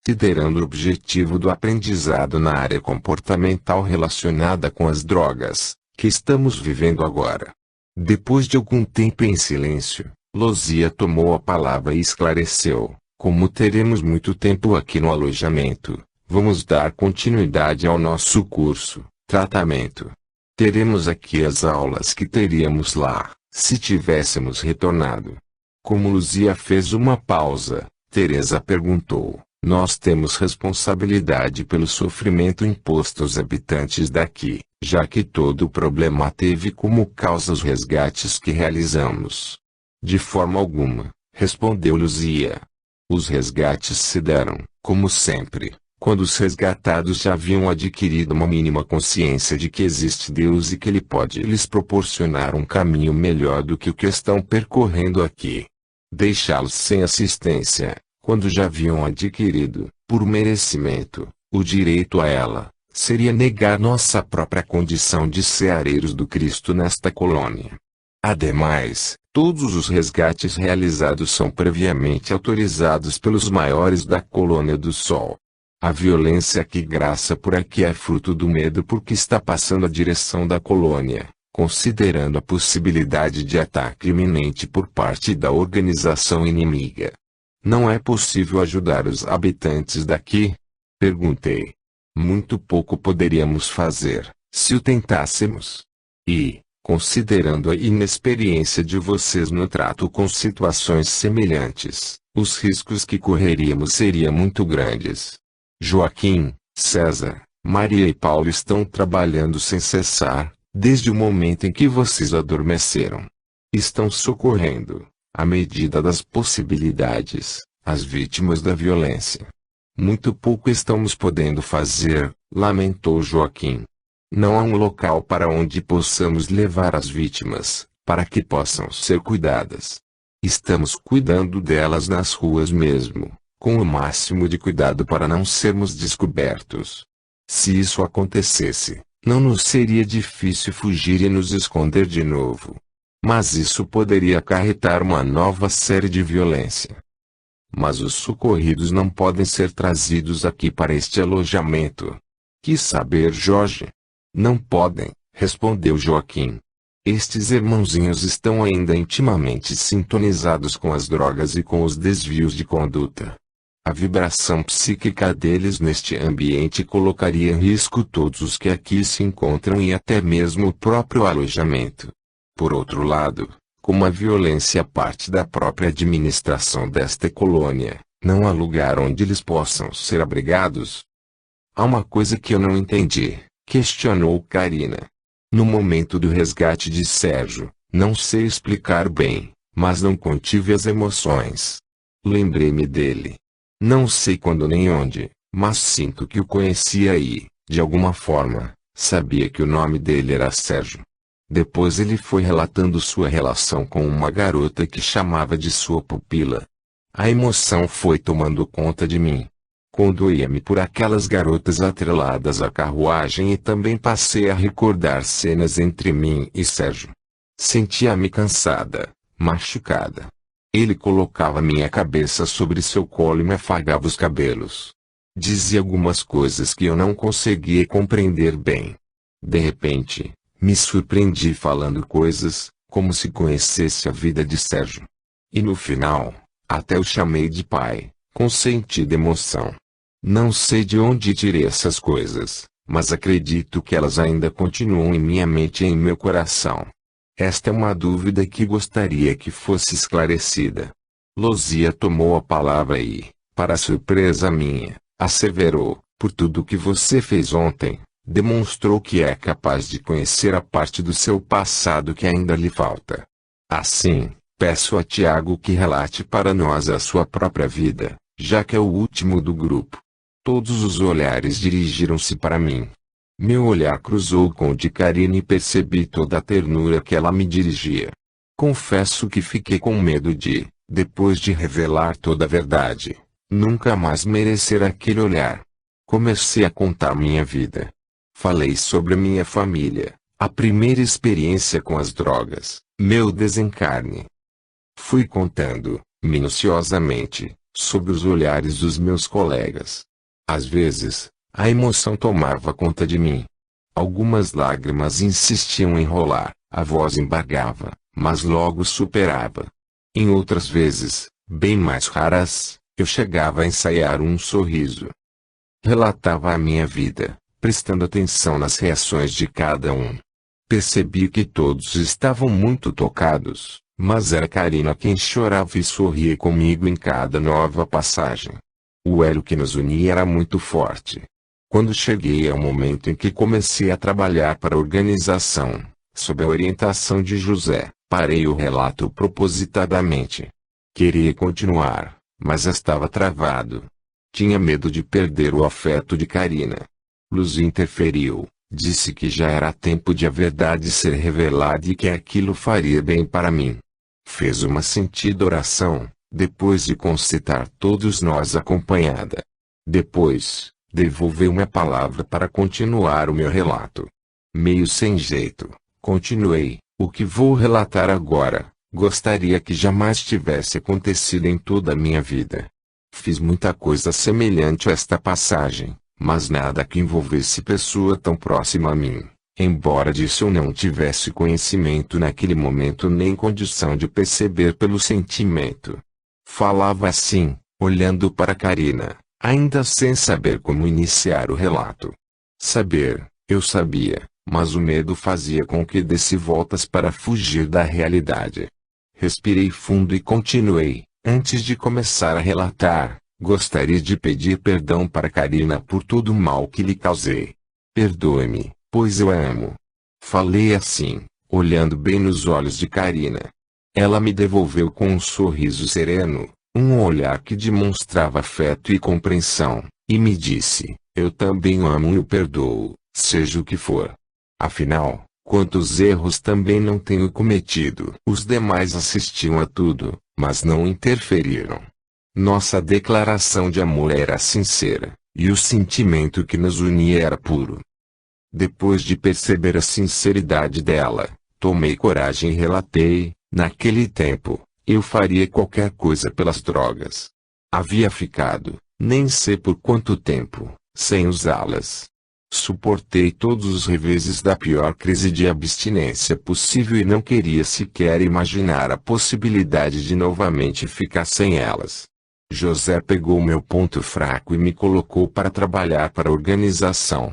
considerando o objetivo do aprendizado na área comportamental relacionada com as drogas, que estamos vivendo agora. Depois de algum tempo em silêncio, Luzia tomou a palavra e esclareceu: como teremos muito tempo aqui no alojamento, vamos dar continuidade ao nosso curso, tratamento. Teremos aqui as aulas que teríamos lá, se tivéssemos retornado. Como Luzia fez uma pausa, Teresa perguntou: nós temos responsabilidade pelo sofrimento imposto aos habitantes daqui, já que todo o problema teve como causa os resgates que realizamos. De forma alguma, respondeu Luzia. Os resgates se deram, como sempre, quando os resgatados já haviam adquirido uma mínima consciência de que existe Deus e que Ele pode lhes proporcionar um caminho melhor do que o que estão percorrendo aqui. Deixá-los sem assistência, quando já haviam adquirido, por merecimento, o direito a ela, seria negar nossa própria condição de ceareiros do Cristo nesta colônia. Ademais, todos os resgates realizados são previamente autorizados pelos maiores da colônia do Sol. A violência que graça por aqui é fruto do medo porque está passando a direção da colônia, considerando a possibilidade de ataque iminente por parte da organização inimiga. Não é possível ajudar os habitantes daqui? Perguntei. Muito pouco poderíamos fazer, se o tentássemos. E, considerando a inexperiência de vocês no trato com situações semelhantes, os riscos que correríamos seriam muito grandes. Joaquim, César, Maria e Paulo estão trabalhando sem cessar, desde o momento em que vocês adormeceram. Estão socorrendo, à medida das possibilidades, as vítimas da violência. Muito pouco estamos podendo fazer, lamentou Joaquim. Não há um local para onde possamos levar as vítimas, para que possam ser cuidadas. Estamos cuidando delas nas ruas mesmo, com o máximo de cuidado para não sermos descobertos. Se isso acontecesse, não nos seria difícil fugir e nos esconder de novo. Mas isso poderia acarretar uma nova série de violência. Mas os socorridos não podem ser trazidos aqui para este alojamento. Quis saber Jorge. Não podem, respondeu Joaquim. Estes irmãozinhos estão ainda intimamente sintonizados com as drogas e com os desvios de conduta. A vibração psíquica deles neste ambiente colocaria em risco todos os que aqui se encontram e até mesmo o próprio alojamento. Por outro lado, como a violência é parte da própria administração desta colônia, não há lugar onde eles possam ser abrigados. Há uma coisa que eu não entendi, questionou Karina. No momento do resgate de Sérgio, não sei explicar bem, mas não contive as emoções. Lembrei-me dele. Não sei quando nem onde, mas sinto que o conhecia e, de alguma forma, sabia que o nome dele era Sérgio. Depois ele foi relatando sua relação com uma garota que chamava de sua pupila. A emoção foi tomando conta de mim. Condoía-me por aquelas garotas atreladas à carruagem e também passei a recordar cenas entre mim e Sérgio. Sentia-me cansada, machucada. Ele colocava minha cabeça sobre seu colo e me afagava os cabelos. Dizia algumas coisas que eu não conseguia compreender bem. De repente, me surpreendi falando coisas, como se conhecesse a vida de Sérgio. E no final, até o chamei de pai, com sentida emoção. Não sei de onde tirei essas coisas, mas acredito que elas ainda continuam em minha mente e em meu coração. Esta é uma dúvida que gostaria que fosse esclarecida. Luzia tomou a palavra e, para surpresa minha, asseverou: por tudo que você fez ontem, demonstrou que é capaz de conhecer a parte do seu passado que ainda lhe falta. Assim, peço a Tiago que relate para nós a sua própria vida, já que é o último do grupo. Todos os olhares dirigiram-se para mim. Meu olhar cruzou com o de Karina e percebi toda a ternura que ela me dirigia. Confesso que fiquei com medo de, depois de revelar toda a verdade, nunca mais merecer aquele olhar. Comecei a contar minha vida. Falei sobre minha família, a primeira experiência com as drogas, meu desencarne. Fui contando, minuciosamente, sob os olhares dos meus colegas. Às vezes, a emoção tomava conta de mim. Algumas lágrimas insistiam em rolar, a voz embargava, mas logo superava. Em outras vezes, bem mais raras, eu chegava a ensaiar um sorriso. Relatava a minha vida, prestando atenção nas reações de cada um. Percebi que todos estavam muito tocados, mas era Karina quem chorava e sorria comigo em cada nova passagem. O elo que nos unia era muito forte. Quando cheguei ao momento em que comecei a trabalhar para a organização, sob a orientação de José, parei o relato propositadamente. Queria continuar, mas estava travado. Tinha medo de perder o afeto de Karina. Luzia interferiu, disse que já era tempo de a verdade ser revelada e que aquilo faria bem para mim. Fez uma sentida oração, depois de concitar todos nós acompanhada. Depois, devolveu-me a palavra para continuar o meu relato. Meio sem jeito, continuei: o que vou relatar agora, gostaria que jamais tivesse acontecido em toda a minha vida. Fiz muita coisa semelhante a esta passagem, mas nada que envolvesse pessoa tão próxima a mim, embora disso eu não tivesse conhecimento naquele momento nem condição de perceber pelo sentimento. Falava assim, olhando para Karina, ainda sem saber como iniciar o relato. Saber, eu sabia, mas o medo fazia com que desse voltas para fugir da realidade. Respirei fundo e continuei: antes de começar a relatar, gostaria de pedir perdão para Karina por todo o mal que lhe causei. Perdoe-me, pois eu a amo. Falei assim, olhando bem nos olhos de Karina. Ela me devolveu com um sorriso sereno, um olhar que demonstrava afeto e compreensão, e me disse: eu também o amo e o perdoo, seja o que for. Afinal, quantos erros também não tenho cometido? Os demais assistiam a tudo, mas não interferiram. Nossa declaração de amor era sincera, e o sentimento que nos unia era puro. Depois de perceber a sinceridade dela, tomei coragem e relatei: naquele tempo, eu faria qualquer coisa pelas drogas. Havia ficado, nem sei por quanto tempo, sem usá-las. Suportei todos os reveses da pior crise de abstinência possível e não queria sequer imaginar a possibilidade de novamente ficar sem elas. José pegou meu ponto fraco e me colocou para trabalhar para a organização.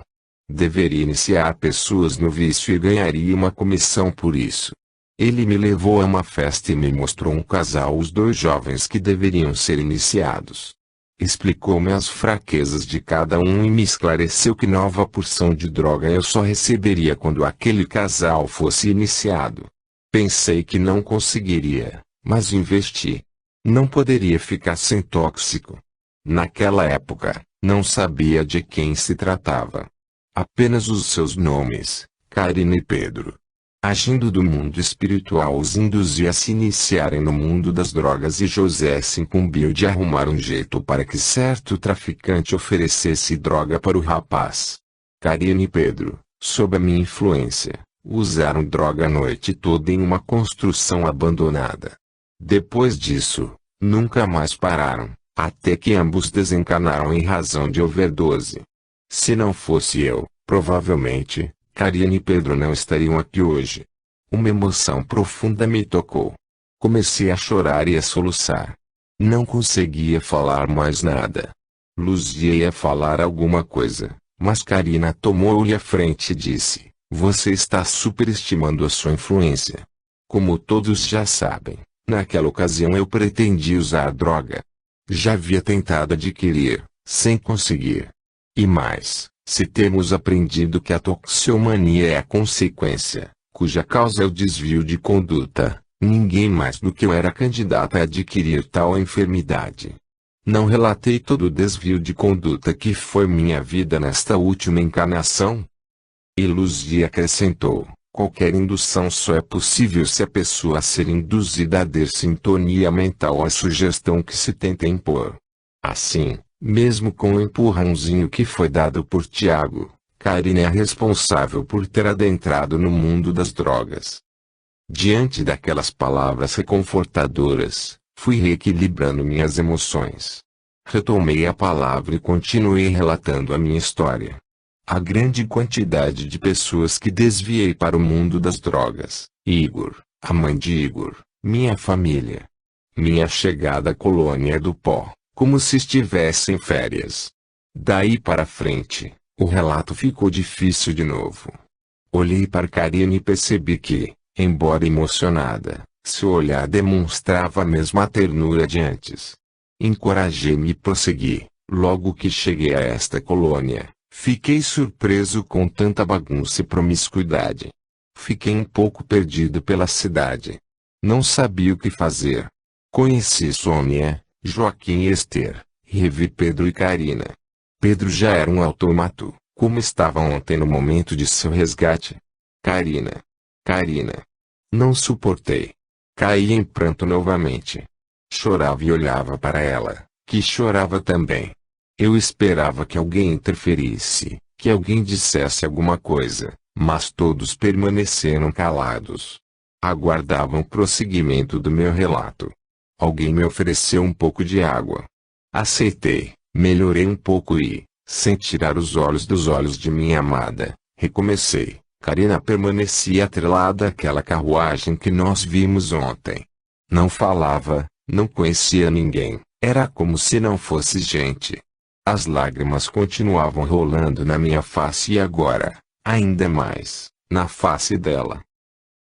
Deveria iniciar pessoas no vício e ganharia uma comissão por isso. Ele me levou a uma festa e me mostrou um casal, os dois jovens que deveriam ser iniciados. Explicou-me as fraquezas de cada um e me esclareceu que nova porção de droga eu só receberia quando aquele casal fosse iniciado. Pensei que não conseguiria, mas investi. Não poderia ficar sem tóxico. Naquela época, não sabia de quem se tratava. Apenas os seus nomes, Karina e Pedro. Agindo do mundo espiritual os induzia a se iniciarem no mundo das drogas e José se incumbiu de arrumar um jeito para que certo traficante oferecesse droga para o rapaz. Karina e Pedro, sob a minha influência, usaram droga a noite toda em uma construção abandonada. Depois disso, nunca mais pararam, até que ambos desencanaram em razão de overdose. Se não fosse eu, provavelmente, Karina e Pedro não estariam aqui hoje. Uma emoção profunda me tocou. Comecei a chorar e a soluçar. Não conseguia falar mais nada. Luzia ia falar alguma coisa, mas Karina tomou-lhe a frente e disse: você está superestimando a sua influência. Como todos já sabem, naquela ocasião eu pretendi usar droga. Já havia tentado adquirir, sem conseguir. E mais, se temos aprendido que a toxicomania é a consequência, cuja causa é o desvio de conduta, ninguém mais do que eu era candidata a adquirir tal enfermidade. Não relatei todo o desvio de conduta que foi minha vida nesta última encarnação? E Luzia acrescentou: qualquer indução só é possível se a pessoa ser induzida a dar sintonia mental à sugestão que se tenta impor. Assim, mesmo com o empurrãozinho que foi dado por Tiago, Karina é responsável por ter adentrado no mundo das drogas. Diante daquelas palavras reconfortadoras, Fui reequilibrando minhas emoções. Retomei a palavra e continuei relatando a minha história. A grande quantidade de pessoas que desviei para o mundo das drogas, Igor, a mãe de Igor, minha família. Minha chegada à colônia do pó, como se estivesse em férias. Daí para frente, o relato ficou difícil de novo. Olhei para Karina e percebi que, embora emocionada, seu olhar demonstrava a mesma ternura de antes. Encorajei-me e prossegui. Logo que cheguei a esta colônia, fiquei surpreso com tanta bagunça e promiscuidade. Fiquei um pouco perdido pela cidade. Não sabia o que fazer. Conheci Sônia, Joaquim e Esther, e revi Pedro e Karina. Pedro já era um autômato, como estava ontem no momento de seu resgate. Karina. Não suportei. Caí em pranto novamente. Chorava e olhava para ela, que chorava também. Eu esperava que alguém interferisse, que alguém dissesse alguma coisa, mas todos permaneceram calados. Aguardavam o prosseguimento do meu relato. Alguém me ofereceu um pouco de água. Aceitei, melhorei um pouco e, sem tirar os olhos dos olhos de minha amada, recomecei. Karina permanecia atrelada àquela carruagem que nós vimos ontem. Não falava, não conhecia ninguém, era como se não fosse gente. As lágrimas continuavam rolando na minha face e agora, ainda mais, na face dela.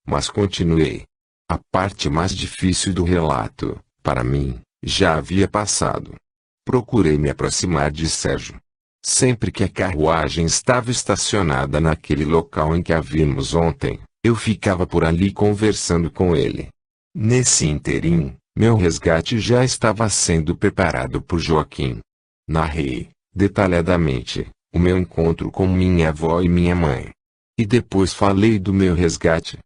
Mas continuei. A parte mais difícil do relato, para mim, já havia passado. Procurei me aproximar de Sérgio. Sempre que a carruagem estava estacionada naquele local em que a vimos ontem, eu ficava por ali conversando com ele. Nesse ínterim, meu resgate já estava sendo preparado por Joaquim. Narrei, detalhadamente, o meu encontro com minha avó e minha mãe. E depois falei do meu resgate.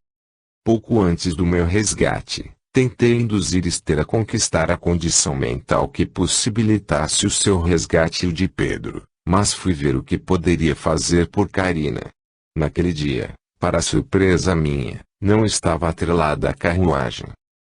Pouco antes do meu resgate, tentei induzir Esther a conquistar a condição mental que possibilitasse o seu resgate e o de Pedro, mas fui ver o que poderia fazer por Karina. Naquele dia, para surpresa minha, não estava atrelada à carruagem.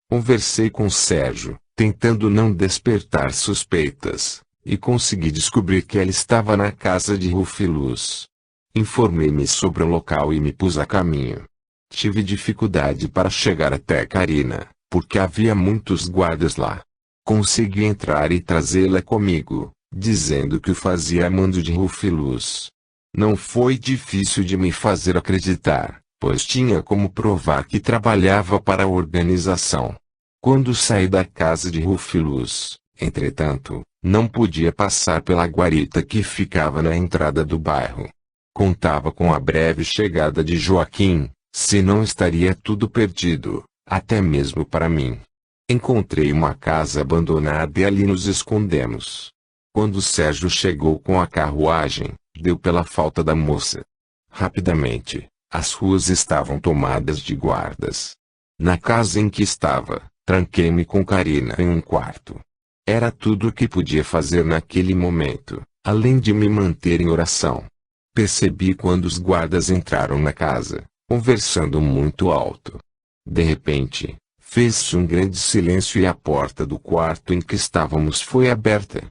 Conversei com Sérgio, tentando não despertar suspeitas, e consegui descobrir que ela estava na casa de Rufiluz. Informei-me sobre o local e me pus a caminho. Tive dificuldade para chegar até Karina, porque havia muitos guardas lá. Consegui entrar e trazê-la comigo, dizendo que o fazia a mando de Rufiluz. Não foi difícil de me fazer acreditar, pois tinha como provar que trabalhava para a organização. Quando saí da casa de Rufiluz, entretanto, não podia passar pela guarita que ficava na entrada do bairro. Contava com a breve chegada de Joaquim, senão estaria tudo perdido, até mesmo para mim. Encontrei uma casa abandonada e ali nos escondemos. Quando Sérgio chegou com a carruagem, deu pela falta da moça. Rapidamente, as ruas estavam tomadas de guardas. Na casa em que estava, tranquei-me com Karina em um quarto. Era tudo o que podia fazer naquele momento, além de me manter em oração. Percebi quando os guardas entraram na casa, conversando muito alto. De repente, fez-se um grande silêncio e a porta do quarto em que estávamos foi aberta.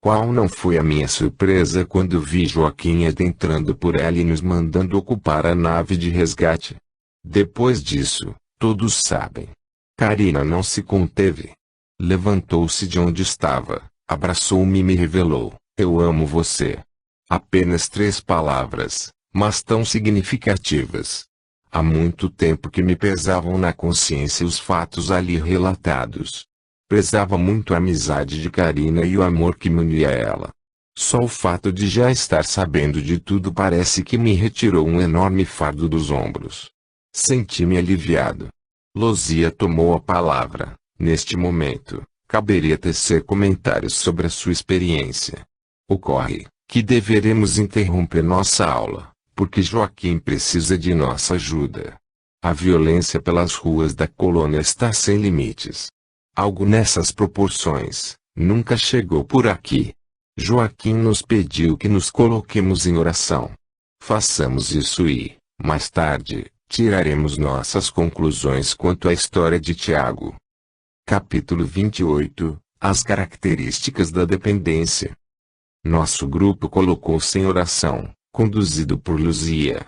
Qual não foi a minha surpresa quando vi Joaquim adentrando por ela e nos mandando ocupar a nave de resgate. Depois disso, todos sabem. Karina não se conteve. Levantou-se de onde estava, abraçou-me e me revelou: "Eu amo você." Apenas 3 palavras, mas tão significativas. Há muito tempo que me pesavam na consciência os fatos ali relatados. Prezava muito a amizade de Karina e o amor que me unia a ela. Só o fato de já estar sabendo de tudo parece que me retirou um enorme fardo dos ombros. Senti-me aliviado. Luzia tomou a palavra. Neste momento, caberia tecer comentários sobre a sua experiência. Ocorre que deveremos interromper nossa aula, porque Joaquim precisa de nossa ajuda. A violência pelas ruas da colônia está sem limites. Algo nessas proporções nunca chegou por aqui. Joaquim nos pediu que nos coloquemos em oração. Façamos isso e, mais tarde, tiraremos nossas conclusões quanto à história de Tiago. Capítulo 28 – As características da dependência. Nosso grupo colocou-se em oração, conduzido por Luzia.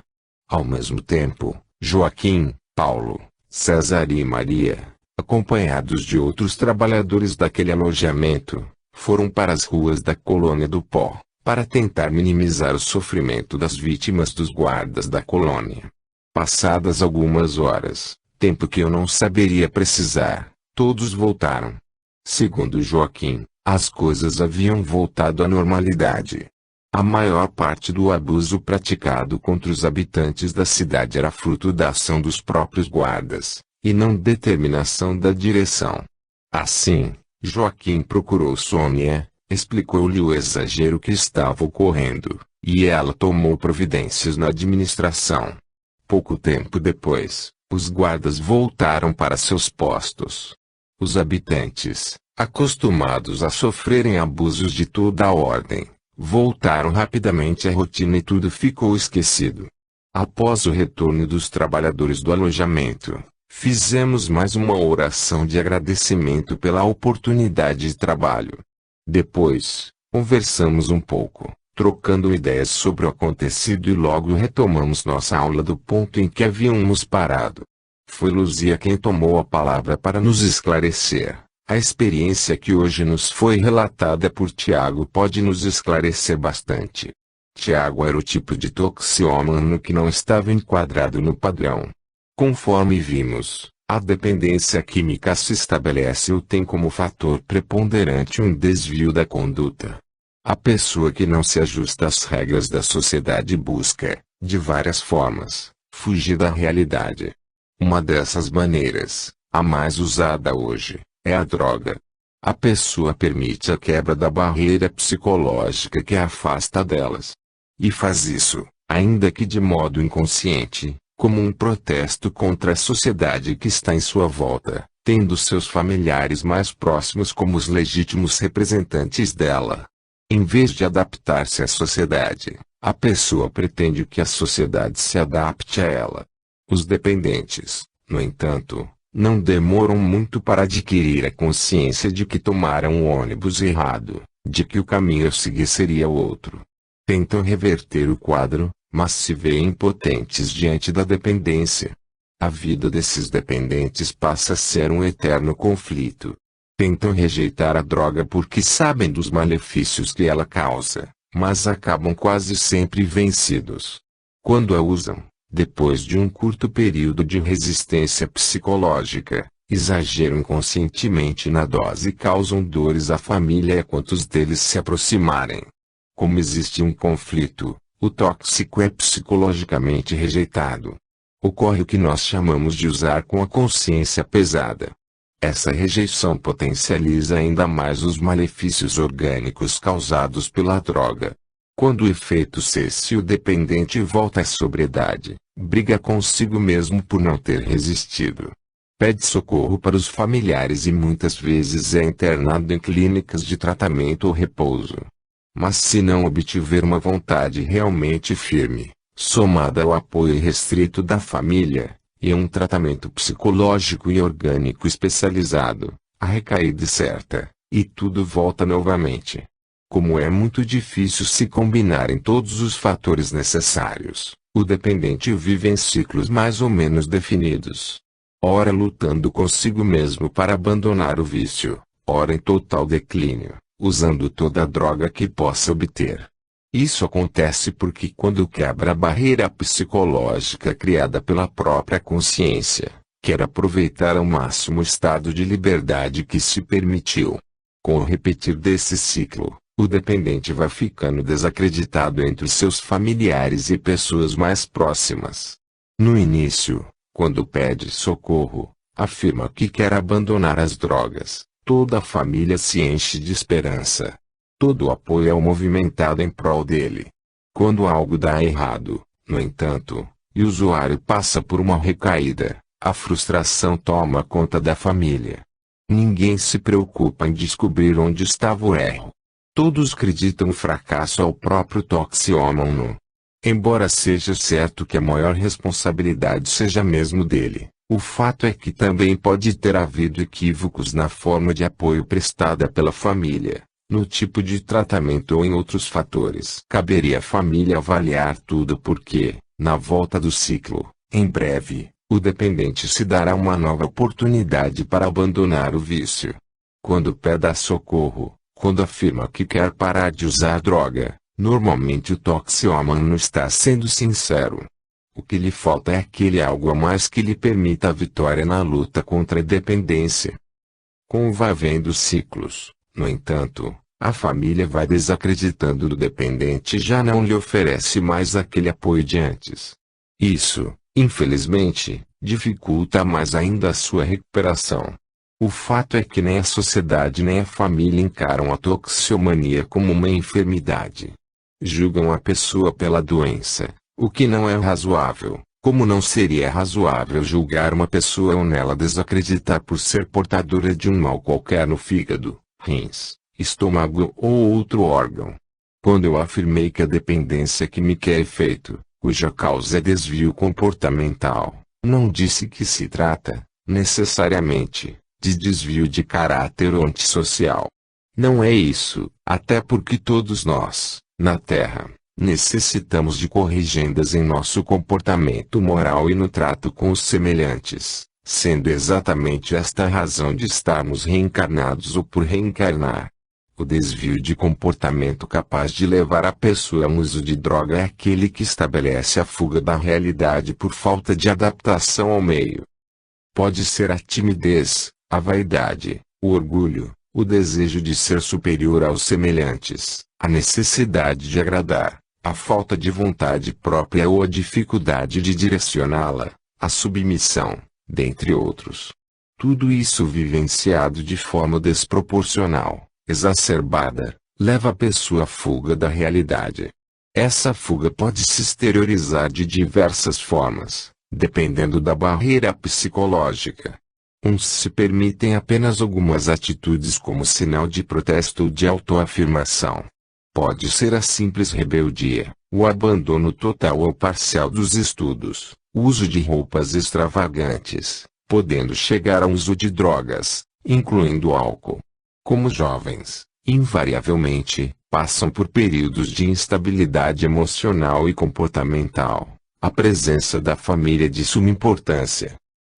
Ao mesmo tempo, Joaquim, Paulo, César e Maria, acompanhados de outros trabalhadores daquele alojamento, foram para as ruas da colônia do Pó, para tentar minimizar o sofrimento das vítimas dos guardas da colônia. Passadas algumas horas, tempo que eu não saberia precisar, todos voltaram. Segundo Joaquim, as coisas haviam voltado à normalidade. A maior parte do abuso praticado contra os habitantes da cidade era fruto da ação dos próprios guardas, e não determinação da direção. Assim, Joaquim procurou Sônia, explicou-lhe o exagero que estava ocorrendo, e ela tomou providências na administração. Pouco tempo depois, os guardas voltaram para seus postos. Os habitantes, acostumados a sofrerem abusos de toda a ordem, voltaram rapidamente à rotina e tudo ficou esquecido. Após o retorno dos trabalhadores do alojamento, fizemos mais uma oração de agradecimento pela oportunidade de trabalho. Depois, conversamos um pouco, trocando ideias sobre o acontecido e logo retomamos nossa aula do ponto em que havíamos parado. Foi Luzia quem tomou a palavra para nos esclarecer. A experiência que hoje nos foi relatada por Tiago pode nos esclarecer bastante. Tiago era o tipo de toxicômano que não estava enquadrado no padrão. Conforme vimos, a dependência química se estabelece ou tem como fator preponderante um desvio da conduta. A pessoa que não se ajusta às regras da sociedade busca, de várias formas, fugir da realidade. Uma dessas maneiras, a mais usada hoje, é a droga. A pessoa permite a quebra da barreira psicológica que a afasta delas. E faz isso, ainda que de modo inconsciente, como um protesto contra a sociedade que está em sua volta, tendo seus familiares mais próximos como os legítimos representantes dela. Em vez de adaptar-se à sociedade, a pessoa pretende que a sociedade se adapte a ela. Os dependentes, no entanto, não demoram muito para adquirir a consciência de que tomaram o ônibus errado, de que o caminho a seguir seria outro. Tentam reverter o quadro, mas se veem impotentes diante da dependência. A vida desses dependentes passa a ser um eterno conflito. Tentam rejeitar a droga porque sabem dos malefícios que ela causa, mas acabam quase sempre vencidos. Quando a usam, depois de um curto período de resistência psicológica, exageram inconscientemente na dose e causam dores à família e a quantos deles se aproximarem. Como existe um conflito, o tóxico é psicologicamente rejeitado. Ocorre o que nós chamamos de usar com a consciência pesada. Essa rejeição potencializa ainda mais os malefícios orgânicos causados pela droga. Quando o efeito cessa e o dependente volta à sobriedade, briga consigo mesmo por não ter resistido. Pede socorro para os familiares e muitas vezes é internado em clínicas de tratamento ou repouso. Mas se não obtiver uma vontade realmente firme, somada ao apoio irrestrito da família, e a um tratamento psicológico e orgânico especializado, a recaída é certa, e tudo volta novamente. Como é muito difícil se combinarem todos os fatores necessários, o dependente vive em ciclos mais ou menos definidos. Ora lutando consigo mesmo para abandonar o vício, ora em total declínio, usando toda a droga que possa obter. Isso acontece porque quando quebra a barreira psicológica criada pela própria consciência, quer aproveitar ao máximo o estado de liberdade que se permitiu. Com o repetir desse ciclo, o dependente vai ficando desacreditado entre seus familiares e pessoas mais próximas. No início, quando pede socorro, afirma que quer abandonar as drogas, toda a família se enche de esperança. Todo o apoio é movimentado em prol dele. Quando algo dá errado, no entanto, e o usuário passa por uma recaída, a frustração toma conta da família. Ninguém se preocupa em descobrir onde estava o erro. Todos acreditam o fracasso ao próprio toxicômano. Embora seja certo que a maior responsabilidade seja mesmo dele, O fato é que também pode ter havido equívocos na forma de apoio prestada pela família, no tipo de tratamento ou em outros fatores. Caberia à família avaliar tudo porque, na volta do ciclo, em breve, o dependente se dará uma nova oportunidade para abandonar o vício. Quando pede socorro, quando afirma que quer parar de usar droga, normalmente o toxicômano está sendo sincero. O que lhe falta é aquele algo a mais que lhe permita a vitória na luta contra a dependência. Com o vai-vem dos ciclos, no entanto, a família vai desacreditando do dependente e já não lhe oferece mais aquele apoio de antes. Isso, infelizmente, dificulta mais ainda a sua recuperação. O fato é que nem a sociedade nem a família encaram a toxicomania como uma enfermidade. Julgam a pessoa pela doença, o que não é razoável, como não seria razoável julgar uma pessoa ou nela desacreditar por ser portadora de um mal qualquer no fígado, rins, estômago ou outro órgão. Quando eu afirmei que a dependência química é efeito, cuja causa é desvio comportamental, não disse que se trata, necessariamente, de desvio de caráter ou antissocial. Não é isso, até porque todos nós, na Terra, necessitamos de corrigendas em nosso comportamento moral e no trato com os semelhantes, sendo exatamente esta a razão de estarmos reencarnados ou por reencarnar. O desvio de comportamento capaz de levar a pessoa a um uso de droga é aquele que estabelece a fuga da realidade por falta de adaptação ao meio. Pode ser a timidez, a vaidade, o orgulho, o desejo de ser superior aos semelhantes, a necessidade de agradar, a falta de vontade própria ou a dificuldade de direcioná-la, a submissão, dentre outros. Tudo isso vivenciado de forma desproporcional, exacerbada, leva a pessoa à fuga da realidade. Essa fuga pode se exteriorizar de diversas formas, dependendo da barreira psicológica. Uns se permitem apenas algumas atitudes como sinal de protesto ou de autoafirmação. Pode ser a simples rebeldia, o abandono total ou parcial dos estudos, o uso de roupas extravagantes, podendo chegar ao uso de drogas, incluindo álcool. Como jovens, invariavelmente, passam por períodos de instabilidade emocional e comportamental. A presença da família é de suma importância.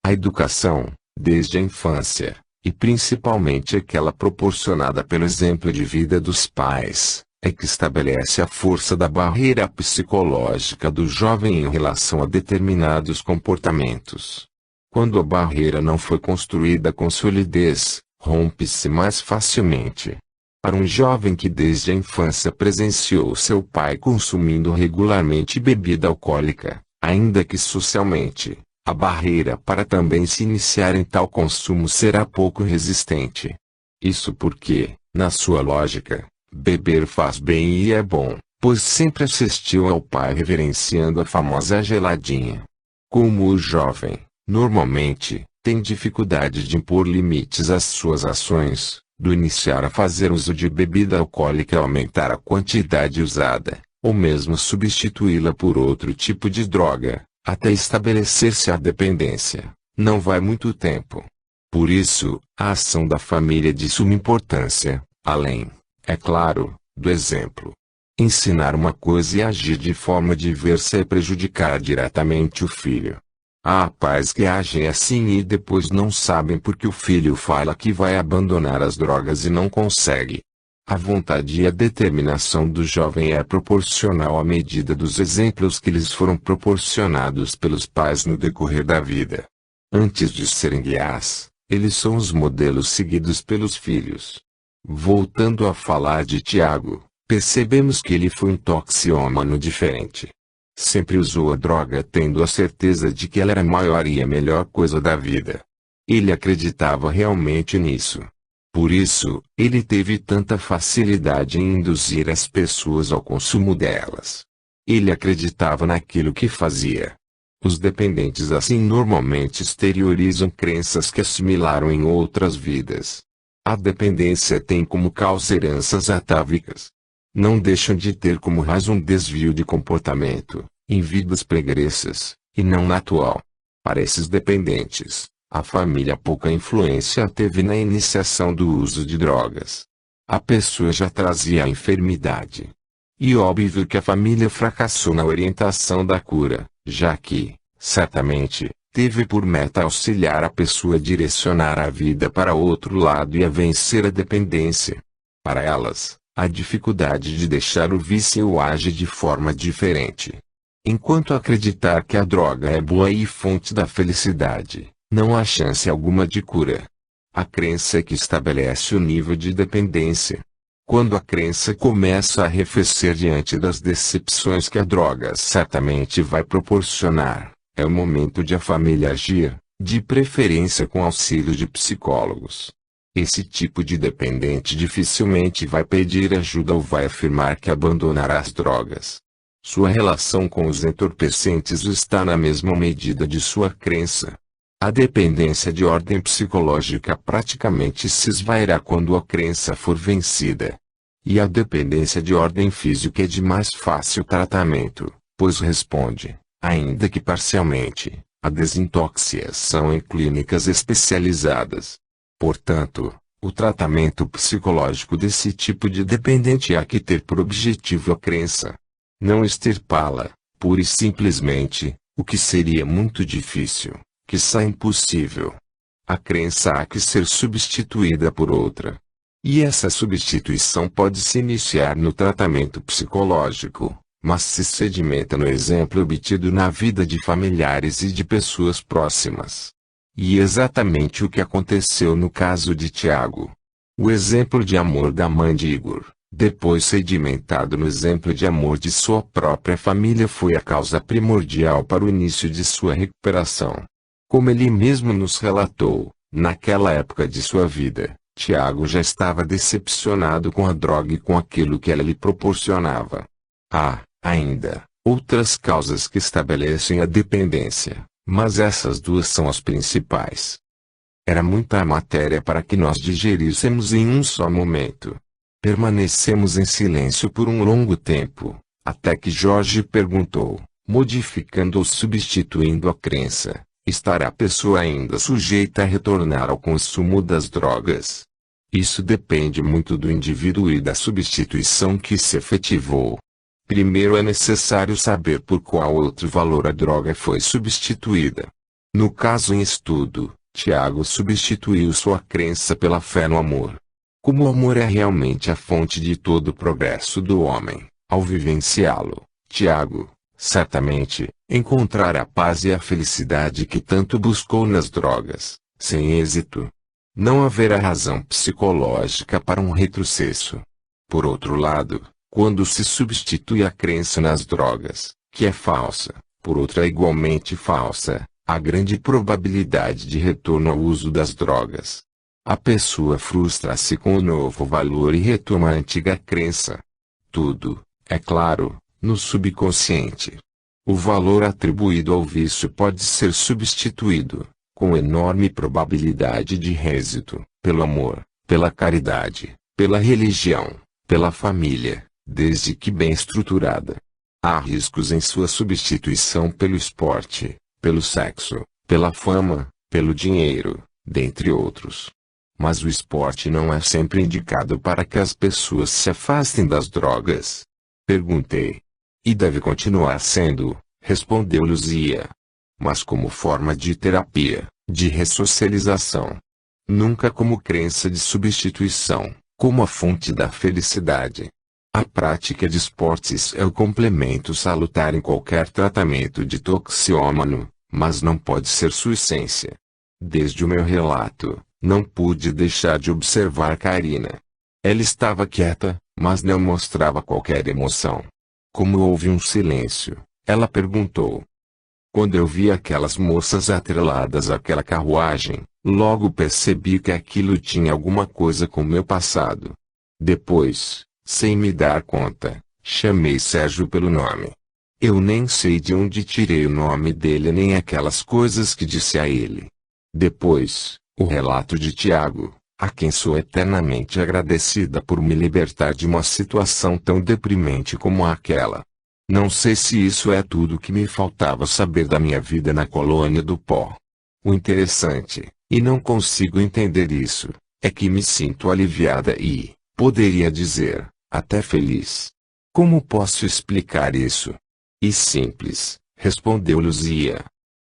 A educação, desde a infância, e principalmente aquela proporcionada pelo exemplo de vida dos pais, é que estabelece a força da barreira psicológica do jovem em relação a determinados comportamentos. Quando a barreira não foi construída com solidez, rompe-se mais facilmente. Para um jovem que desde a infância presenciou seu pai consumindo regularmente bebida alcoólica, ainda que socialmente, a barreira para também se iniciar em tal consumo será pouco resistente. Isso porque, na sua lógica, beber faz bem e é bom, pois sempre assistiu ao pai reverenciando a famosa geladinha. Como o jovem, normalmente, tem dificuldade de impor limites às suas ações, do iniciar a fazer uso de bebida alcoólica a aumentar a quantidade usada, ou mesmo substituí-la por outro tipo de droga, até estabelecer-se a dependência, não vai muito tempo. Por isso, a ação da família é de suma importância, além, é claro, do exemplo. Ensinar uma coisa e agir de forma diversa é prejudicar diretamente o filho. Há pais que agem assim e depois não sabem porque o filho fala que vai abandonar as drogas e não consegue. A vontade e a determinação do jovem é proporcional à medida dos exemplos que lhes foram proporcionados pelos pais no decorrer da vida. Antes de serem guias, eles são os modelos seguidos pelos filhos. Voltando a falar de Tiago, percebemos que ele foi um toxicômano diferente. Sempre usou a droga tendo a certeza de que ela era a maior e a melhor coisa da vida. Ele acreditava realmente nisso. Por isso, ele teve tanta facilidade em induzir as pessoas ao consumo delas. Ele acreditava naquilo que fazia. Os dependentes assim normalmente exteriorizam crenças que assimilaram em outras vidas. A dependência tem como causa heranças atávicas. Não deixam de ter como razão desvio de comportamento, em vidas pregressas, e não na atual. Para esses dependentes, a família pouca influência teve na iniciação do uso de drogas. A pessoa já trazia a enfermidade. E óbvio que a família fracassou na orientação da cura, já que, certamente, teve por meta auxiliar a pessoa a direcionar a vida para outro lado e a vencer a dependência. Para elas, a dificuldade de deixar o vício age de forma diferente. Enquanto acreditar que a droga é boa e fonte da felicidade, não há chance alguma de cura. A crença é que estabelece o nível de dependência. Quando a crença começa a arrefecer diante das decepções que a droga certamente vai proporcionar, é o momento de a família agir, de preferência com auxílio de psicólogos. Esse tipo de dependente dificilmente vai pedir ajuda ou vai afirmar que abandonará as drogas. Sua relação com os entorpecentes está na mesma medida de sua crença. A dependência de ordem psicológica praticamente se esvairá quando a crença for vencida. E a dependência de ordem física é de mais fácil tratamento, pois responde, ainda que parcialmente, à desintoxicação em clínicas especializadas. Portanto, o tratamento psicológico desse tipo de dependente há que ter por objetivo a crença. Não extirpá-la, pura e simplesmente, o que seria muito difícil, quiçá impossível. A crença há que ser substituída por outra. E essa substituição pode se iniciar no tratamento psicológico, mas se sedimenta no exemplo obtido na vida de familiares e de pessoas próximas. E exatamente o que aconteceu no caso de Tiago. O exemplo de amor da mãe de Igor, depois sedimentado no exemplo de amor de sua própria família, foi a causa primordial para o início de sua recuperação. Como ele mesmo nos relatou, naquela época de sua vida, Tiago já estava decepcionado com a droga e com aquilo que ela lhe proporcionava. Há, ainda, outras causas que estabelecem a dependência, mas essas duas são as principais. Era muita matéria para que nós digeríssemos em um só momento. Permanecemos em silêncio por um longo tempo, até que Jorge perguntou, modificando ou substituindo a crença: estará a pessoa ainda sujeita a retornar ao consumo das drogas? Isso depende muito do indivíduo e da substituição que se efetivou. Primeiro é necessário saber por qual outro valor a droga foi substituída. No caso em estudo, Tiago substituiu sua crença pela fé no amor. Como o amor é realmente a fonte de todo o progresso do homem, ao vivenciá-lo, Tiago, certamente, encontrará a paz e a felicidade que tanto buscou nas drogas, sem êxito. Não haverá razão psicológica para um retrocesso. Por outro lado, quando se substitui a crença nas drogas, que é falsa, por outra igualmente falsa, há grande probabilidade de retorno ao uso das drogas. A pessoa frustra-se com o novo valor e retoma a antiga crença. Tudo, é claro, no subconsciente. O valor atribuído ao vício pode ser substituído, com enorme probabilidade de êxito, pelo amor, pela caridade, pela religião, pela família, desde que bem estruturada. Há riscos em sua substituição pelo esporte, pelo sexo, pela fama, pelo dinheiro, dentre outros. Mas o esporte não é sempre indicado para que as pessoas se afastem das drogas. Perguntei. E deve continuar sendo, respondeu Luzia. Mas como forma de terapia, de ressocialização. Nunca como crença de substituição, como a fonte da felicidade. A prática de esportes é o complemento salutar em qualquer tratamento de toxicômano, mas não pode ser sua essência. Desde o meu relato, não pude deixar de observar Karina. Ela estava quieta, mas não mostrava qualquer emoção. Como houve um silêncio, ela perguntou. Quando eu vi aquelas moças atreladas àquela carruagem, logo percebi que aquilo tinha alguma coisa com meu passado. Depois, sem me dar conta, chamei Sérgio pelo nome. Eu nem sei de onde tirei o nome dele nem aquelas coisas que disse a ele. Depois, o relato de Tiago, a quem sou eternamente agradecida por me libertar de uma situação tão deprimente como aquela. Não sei se isso é tudo que me faltava saber da minha vida na colônia do pó. O interessante, e não consigo entender isso, é que me sinto aliviada e, poderia dizer, até feliz. Como posso explicar isso? E simples, respondeu Luzia.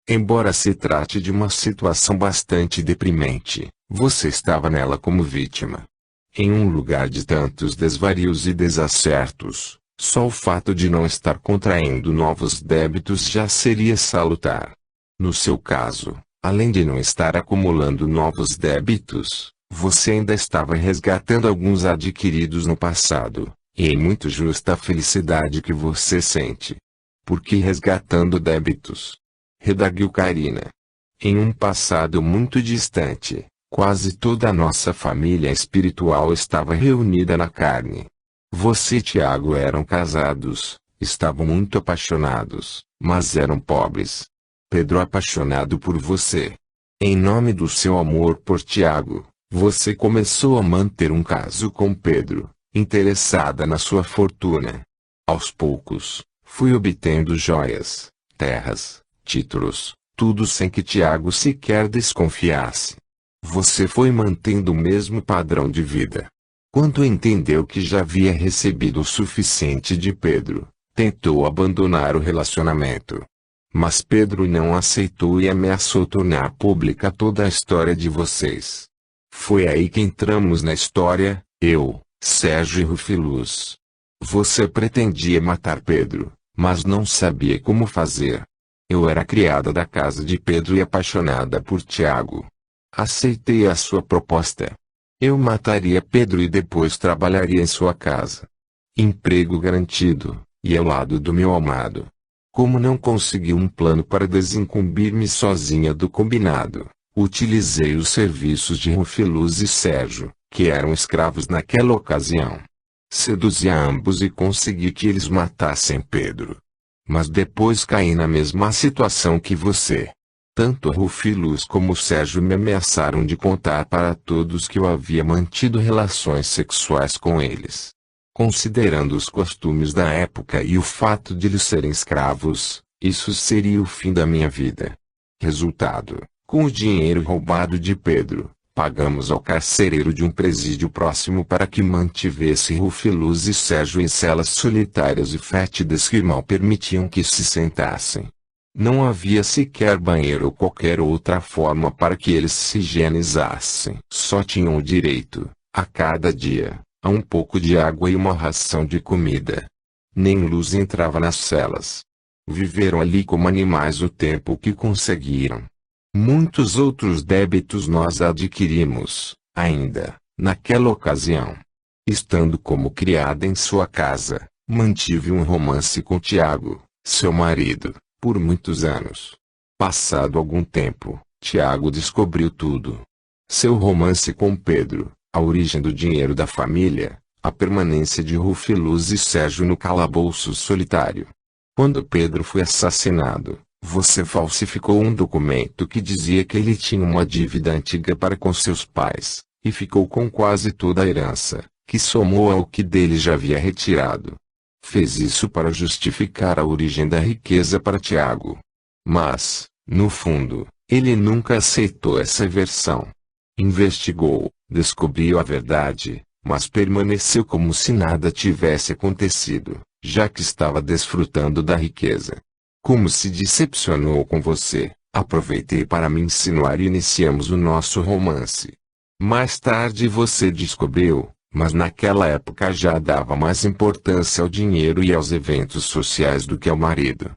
Embora se trate de uma situação bastante deprimente, você estava nela como vítima. Em um lugar de tantos desvarios e desacertos, só o fato de não estar contraindo novos débitos já seria salutar. No seu caso, além de não estar acumulando novos débitos, você ainda estava resgatando alguns adquiridos no passado, e é muito justa a felicidade que você sente. Por que resgatando débitos? Redarguiu Karina. Em um passado muito distante, quase toda a nossa família espiritual estava reunida na carne. Você e Tiago eram casados, estavam muito apaixonados, mas eram pobres. Pedro apaixonado por você. Em nome do seu amor por Tiago, você começou a manter um caso com Pedro, interessada na sua fortuna. Aos poucos, fui obtendo joias, terras, títulos, tudo sem que Tiago sequer desconfiasse. Você foi mantendo o mesmo padrão de vida. Quando entendeu que já havia recebido o suficiente de Pedro, tentou abandonar o relacionamento. Mas Pedro não aceitou e ameaçou tornar pública toda a história de vocês. Foi aí que entramos na história, eu, Sérgio e Rufiluz. Você pretendia matar Pedro, mas não sabia como fazer. Eu era criada da casa de Pedro e apaixonada por Tiago. Aceitei a sua proposta. Eu mataria Pedro e depois trabalharia em sua casa. Emprego garantido, e ao lado do meu amado. Como não consegui um plano para desincumbir-me sozinha do combinado, utilizei os serviços de Rufiluz e Sérgio, que eram escravos naquela ocasião. Seduzi a ambos e consegui que eles matassem Pedro. Mas depois caí na mesma situação que você. Tanto Rufiluz como Sérgio me ameaçaram de contar para todos que eu havia mantido relações sexuais com eles. Considerando os costumes da época e o fato de eles serem escravos, isso seria o fim da minha vida. Resultado, com o dinheiro roubado de Pedro, pagamos ao carcereiro de um presídio próximo para que mantivesse Rufiluz e Sérgio em celas solitárias e fétidas que mal permitiam que se sentassem. Não havia sequer banheiro ou qualquer outra forma para que eles se higienizassem. Só tinham o direito, a cada dia, a um pouco de água e uma ração de comida. Nem luz entrava nas celas. Viveram ali como animais o tempo que conseguiram. Muitos outros débitos nós adquirimos, ainda, naquela ocasião. Estando como criada em sua casa, mantive um romance com Tiago, seu marido, por muitos anos. Passado algum tempo, Tiago descobriu tudo. Seu romance com Pedro, a origem do dinheiro da família, a permanência de Rufiluz e Sérgio no calabouço solitário. Quando Pedro foi assassinado, você falsificou um documento que dizia que ele tinha uma dívida antiga para com seus pais, e ficou com quase toda a herança, que somou ao que dele já havia retirado. Fez isso para justificar a origem da riqueza para Tiago. Mas, no fundo, ele nunca aceitou essa versão. Investigou, descobriu a verdade, mas permaneceu como se nada tivesse acontecido, já que estava desfrutando da riqueza. Como se decepcionou com você, aproveitei para me insinuar e iniciamos o nosso romance. Mais tarde você descobriu, mas naquela época já dava mais importância ao dinheiro e aos eventos sociais do que ao marido.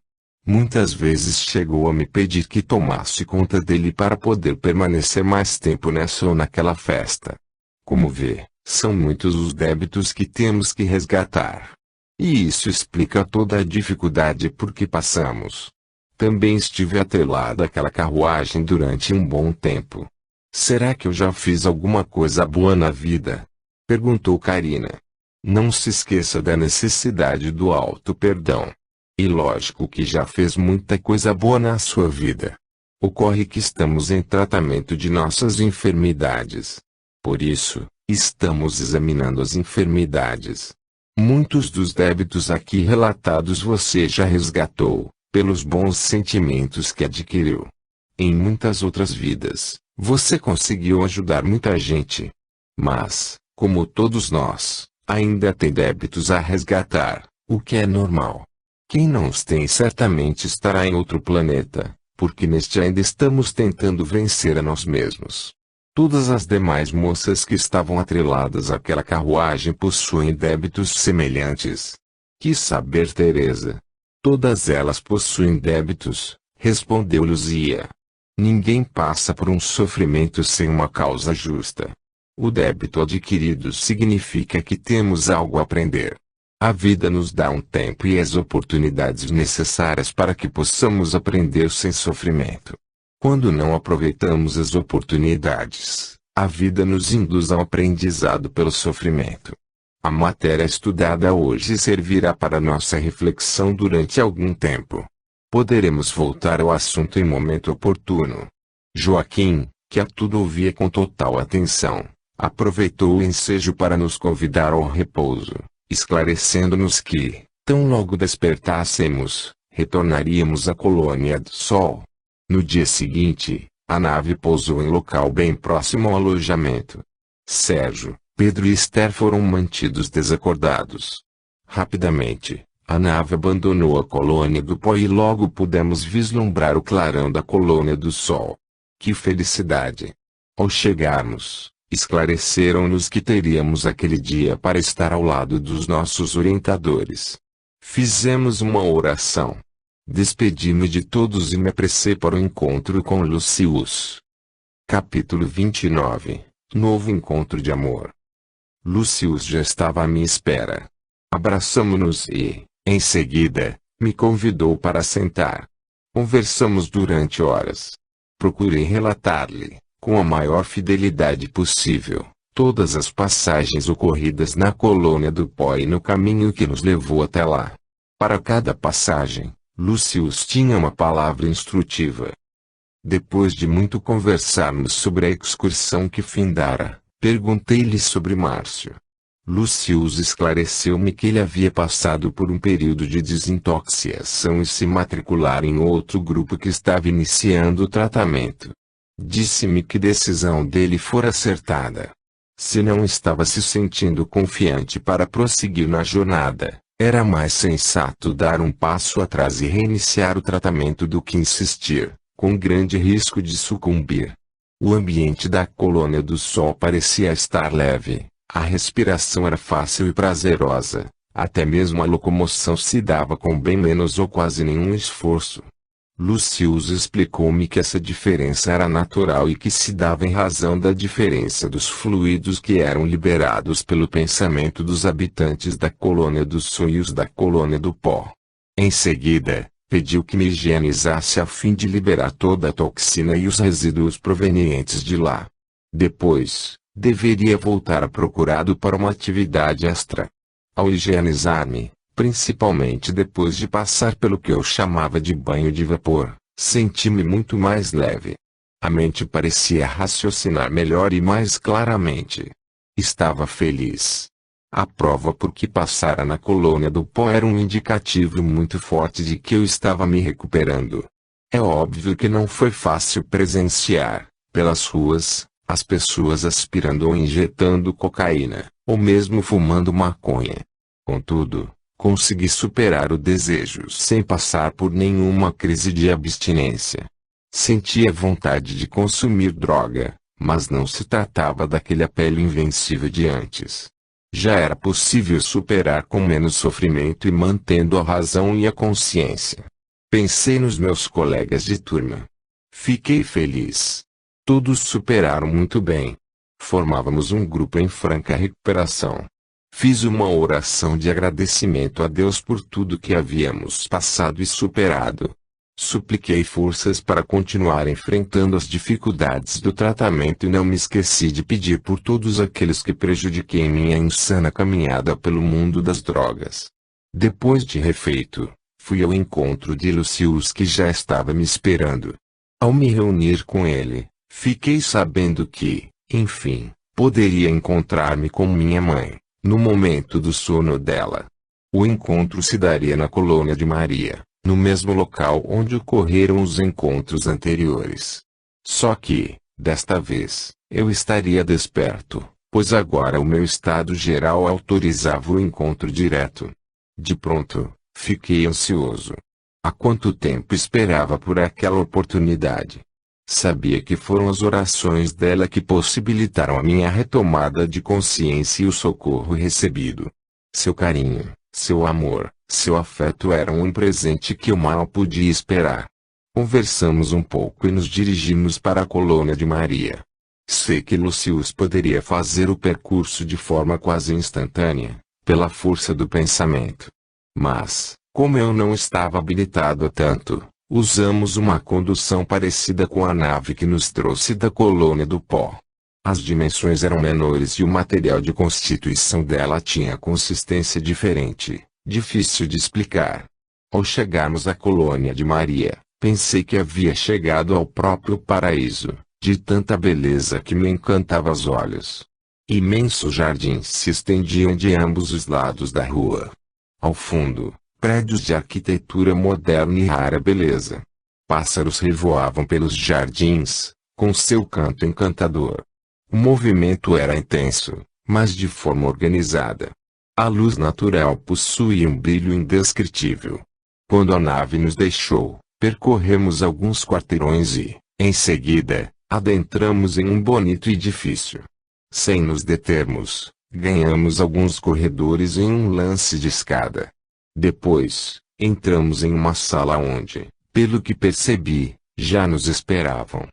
Muitas vezes chegou a me pedir que tomasse conta dele para poder permanecer mais tempo nessa ou naquela festa. Como vê, são muitos os débitos que temos que resgatar. E isso explica toda a dificuldade por que passamos. Também estive atrelada àquela carruagem durante um bom tempo. Será que eu já fiz alguma coisa boa na vida? Perguntou Karina. Não se esqueça da necessidade do auto-perdão. E lógico que já fez muita coisa boa na sua vida. Ocorre que estamos em tratamento de nossas enfermidades. Por isso, estamos examinando as enfermidades. Muitos dos débitos aqui relatados você já resgatou, pelos bons sentimentos que adquiriu. Em muitas outras vidas, você conseguiu ajudar muita gente. Mas, como todos nós, ainda tem débitos a resgatar, o que é normal. Quem não os tem certamente estará em outro planeta, porque neste ainda estamos tentando vencer a nós mesmos. Todas as demais moças que estavam atreladas àquela carruagem possuem débitos semelhantes. Quis saber Teresa. Todas elas possuem débitos, respondeu Luzia. Ninguém passa por um sofrimento sem uma causa justa. O débito adquirido significa que temos algo a aprender. A vida nos dá um tempo e as oportunidades necessárias para que possamos aprender sem sofrimento. Quando não aproveitamos as oportunidades, a vida nos induz ao aprendizado pelo sofrimento. A matéria estudada hoje servirá para nossa reflexão durante algum tempo. Poderemos voltar ao assunto em momento oportuno. Joaquim, que a tudo ouvia com total atenção, aproveitou o ensejo para nos convidar ao repouso, esclarecendo-nos que, tão logo despertássemos, retornaríamos à colônia do Sol. No dia seguinte, a nave pousou em local bem próximo ao alojamento. Sérgio, Pedro e Esther foram mantidos desacordados. Rapidamente, a nave abandonou a colônia do pó e logo pudemos vislumbrar o clarão da colônia do Sol. Que felicidade! Ao chegarmos, esclareceram-nos que teríamos aquele dia para estar ao lado dos nossos orientadores. Fizemos uma oração. Despedi-me de todos e me apressei para o encontro com Lucius. Capítulo 29. Novo encontro de amor. Lucius já estava à minha espera. Abraçamo-nos e, em seguida, me convidou para sentar. Conversamos durante horas. Procurei relatar-lhe, com a maior fidelidade possível, todas as passagens ocorridas na colônia do pó e no caminho que nos levou até lá. Para cada passagem, Lucius tinha uma palavra instrutiva. Depois de muito conversarmos sobre a excursão que findara, perguntei-lhe sobre Márcio. Lucius esclareceu-me que ele havia passado por um período de desintoxicação e se matricular em outro grupo que estava iniciando o tratamento. Disse-me que decisão dele fora acertada. Se não estava se sentindo confiante para prosseguir na jornada, era mais sensato dar um passo atrás e reiniciar o tratamento do que insistir, com grande risco de sucumbir. O ambiente da colônia do Sol parecia estar leve, a respiração era fácil e prazerosa, até mesmo a locomoção se dava com bem menos ou quase nenhum esforço. Lucius explicou-me que essa diferença era natural e que se dava em razão da diferença dos fluidos que eram liberados pelo pensamento dos habitantes da colônia do Sol e os da colônia do pó. Em seguida, pediu que me higienizasse a fim de liberar toda a toxina e os resíduos provenientes de lá. Depois, deveria voltar procurado para uma atividade extra. Ao higienizar-me, principalmente depois de passar pelo que eu chamava de banho de vapor, senti-me muito mais leve. A mente parecia raciocinar melhor e mais claramente. Estava feliz. A prova por que passara na colônia do pó era um indicativo muito forte de que eu estava me recuperando. É óbvio que não foi fácil presenciar, pelas ruas, as pessoas aspirando ou injetando cocaína, ou mesmo fumando maconha. Contudo, consegui superar o desejo sem passar por nenhuma crise de abstinência. Sentia vontade de consumir droga, mas não se tratava daquele apelo invencível de antes. Já era possível superar com menos sofrimento e mantendo a razão e a consciência. Pensei nos meus colegas de turma. Fiquei feliz. Todos superaram muito bem. Formávamos um grupo em franca recuperação. Fiz uma oração de agradecimento a Deus por tudo que havíamos passado e superado. Supliquei forças para continuar enfrentando as dificuldades do tratamento e não me esqueci de pedir por todos aqueles que prejudiquei em minha insana caminhada pelo mundo das drogas. Depois de refeito, fui ao encontro de Lucius que já estava me esperando. Ao me reunir com ele, fiquei sabendo que, enfim, poderia encontrar-me com minha mãe, no momento do sono dela. O encontro se daria na colônia de Maria, no mesmo local onde ocorreram os encontros anteriores. Só que, desta vez, eu estaria desperto, pois agora o meu estado geral autorizava o encontro direto. De pronto, fiquei ansioso. Há quanto tempo esperava por aquela oportunidade? Sabia que foram as orações dela que possibilitaram a minha retomada de consciência e o socorro recebido. Seu carinho, seu amor, seu afeto eram um presente que eu mal podia esperar. Conversamos um pouco e nos dirigimos para a colônia de Maria. Sei que Lucius poderia fazer o percurso de forma quase instantânea, pela força do pensamento. Mas, como eu não estava habilitado a tanto, usamos uma condução parecida com a nave que nos trouxe da colônia do pó. As dimensões eram menores e o material de constituição dela tinha consistência diferente, difícil de explicar. Ao chegarmos à colônia de Maria, pensei que havia chegado ao próprio paraíso, de tanta beleza que me encantava os olhos. Imensos jardins se estendiam de ambos os lados da rua. Ao fundo, prédios de arquitetura moderna e rara beleza. Pássaros revoavam pelos jardins, com seu canto encantador. O movimento era intenso, mas de forma organizada. A luz natural possuía um brilho indescritível. Quando a nave nos deixou, percorremos alguns quarteirões e, em seguida, adentramos em um bonito edifício. Sem nos determos, ganhamos alguns corredores em um lance de escada. Depois, entramos em uma sala onde, pelo que percebi, já nos esperavam.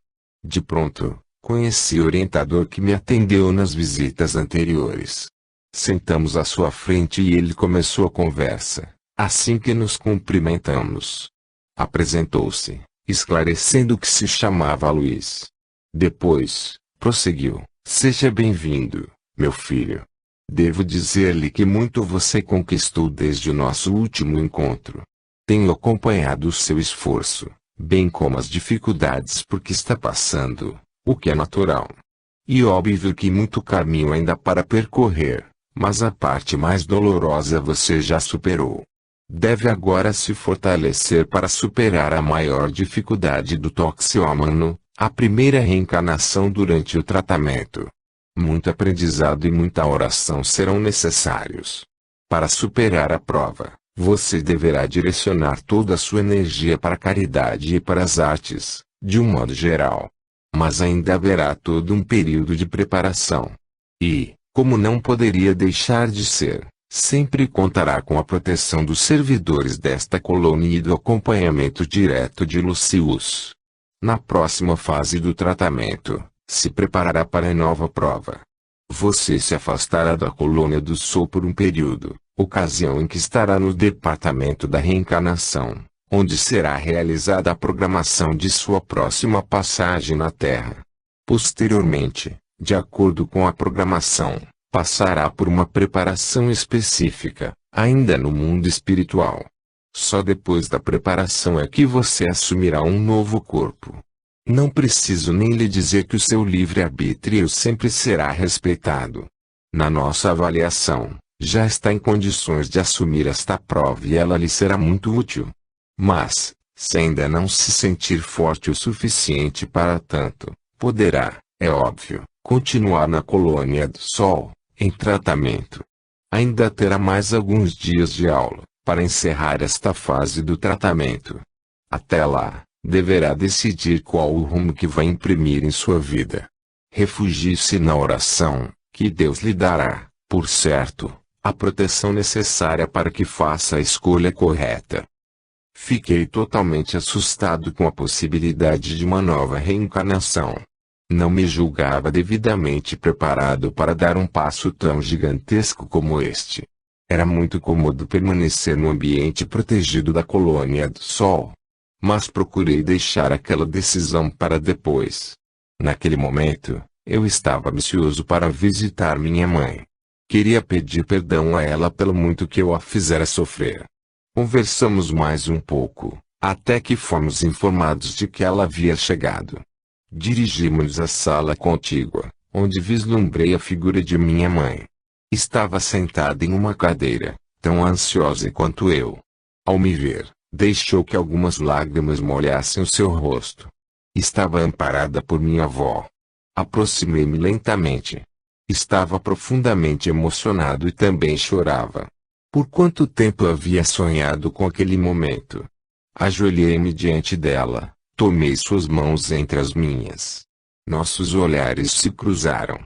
De pronto, conheci o orientador que me atendeu nas visitas anteriores. Sentamos à sua frente e ele começou a conversa, assim que nos cumprimentamos. Apresentou-se, esclarecendo que se chamava Luiz. Depois, prosseguiu: "Seja bem-vindo, meu filho. Devo dizer-lhe que muito você conquistou desde o nosso último encontro. Tenho acompanhado o seu esforço, bem como as dificuldades por que está passando, o que é natural. E óbvio que muito caminho ainda para percorrer, mas a parte mais dolorosa você já superou. Deve agora se fortalecer para superar a maior dificuldade do toxicômano, a primeira reencarnação durante o tratamento. Muito aprendizado e muita oração serão necessários. Para superar a prova, você deverá direcionar toda a sua energia para a caridade e para as artes, de um modo geral. Mas ainda haverá todo um período de preparação. E, como não poderia deixar de ser, sempre contará com a proteção dos servidores desta colônia e do acompanhamento direto de Lucius. Na próxima fase do tratamento, se preparará para a nova prova. Você se afastará da colônia do Sol por um período, ocasião em que estará no departamento da reencarnação, onde será realizada a programação de sua próxima passagem na Terra. Posteriormente, de acordo com a programação, passará por uma preparação específica, ainda no mundo espiritual. Só depois da preparação é que você assumirá um novo corpo. Não preciso nem lhe dizer que o seu livre-arbítrio sempre será respeitado. Na nossa avaliação, já está em condições de assumir esta prova e ela lhe será muito útil. Mas, se ainda não se sentir forte o suficiente para tanto, poderá, é óbvio, continuar na colônia do Sol, em tratamento. Ainda terá mais alguns dias de aula, para encerrar esta fase do tratamento. Até lá, deverá decidir qual o rumo que vai imprimir em sua vida. Refugie-se na oração, que Deus lhe dará, por certo, a proteção necessária para que faça a escolha correta. Fiquei totalmente assustado com a possibilidade de uma nova reencarnação. Não me julgava devidamente preparado para dar um passo tão gigantesco como este. Era muito cômodo permanecer no ambiente protegido da colônia do Sol. Mas procurei deixar aquela decisão para depois. Naquele momento, eu estava ansioso para visitar minha mãe. Queria pedir perdão a ela pelo muito que eu a fizera sofrer. Conversamos mais um pouco, até que fomos informados de que ela havia chegado. Dirigimos-nos à sala contígua, onde vislumbrei a figura de minha mãe. Estava sentada em uma cadeira, tão ansiosa quanto eu. Ao me ver, deixou que algumas lágrimas molhassem o seu rosto. Estava amparada por minha avó. Aproximei-me lentamente. Estava profundamente emocionado e também chorava. Por quanto tempo havia sonhado com aquele momento? Ajoelhei-me diante dela, tomei suas mãos entre as minhas. Nossos olhares se cruzaram.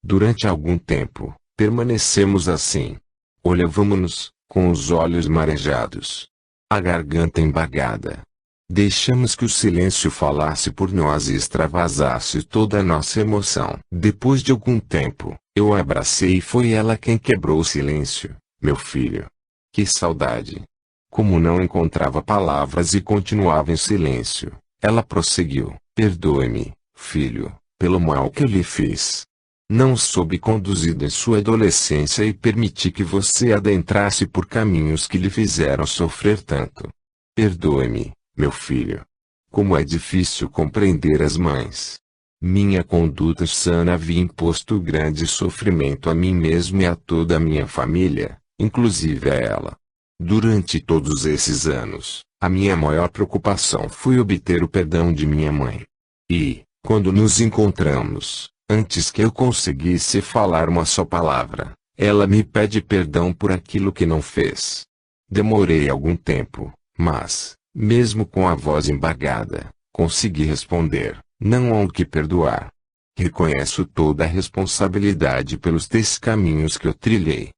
Durante algum tempo, permanecemos assim. Olhávamos-nos, com os olhos marejados, a garganta embargada. Deixamos que o silêncio falasse por nós e extravasasse toda a nossa emoção. Depois de algum tempo, eu a abracei e foi ela quem quebrou o silêncio. Meu filho. Que saudade. Como não encontrava palavras e continuava em silêncio, ela prosseguiu. Perdoe-me, filho, pelo mal que eu lhe fiz. Não soube conduzir em sua adolescência e permiti que você adentrasse por caminhos que lhe fizeram sofrer tanto. Perdoe-me, meu filho. Como é difícil compreender as mães. Minha conduta sana havia imposto grande sofrimento a mim mesmo e a toda a minha família, inclusive a ela. Durante todos esses anos, a minha maior preocupação foi obter o perdão de minha mãe. E, quando nos encontramos, antes que eu conseguisse falar uma só palavra, ela me pede perdão por aquilo que não fez. Demorei algum tempo, mas, mesmo com a voz embargada, consegui responder: não há o que perdoar. Reconheço toda a responsabilidade pelos descaminhos que eu trilhei.